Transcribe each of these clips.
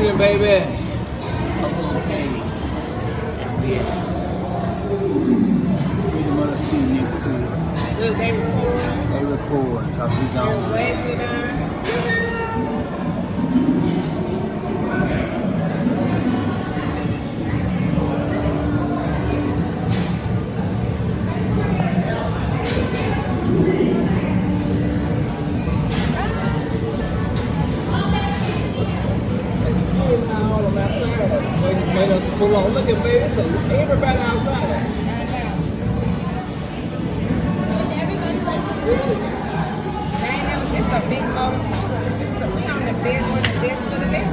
leaving, baby. Okay. Yeah. Put them on the seat next to you. Look, they record. They record. Cause we gone. Waving down. It's cool now, all of them outside. Wait us pull on. Look at baby. It's everybody outside. It's a big motorcycle. We on the bed one, the best for the best.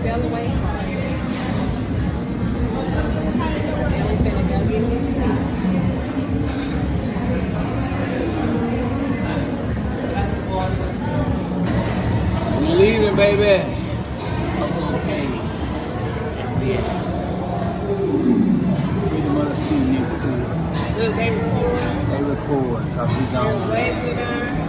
Sail away. And we finna go get this seat. We leaving, baby. Okay. Yeah. Put them on the seat next to you. Look, they record. They record. Cause we gone. Waving down.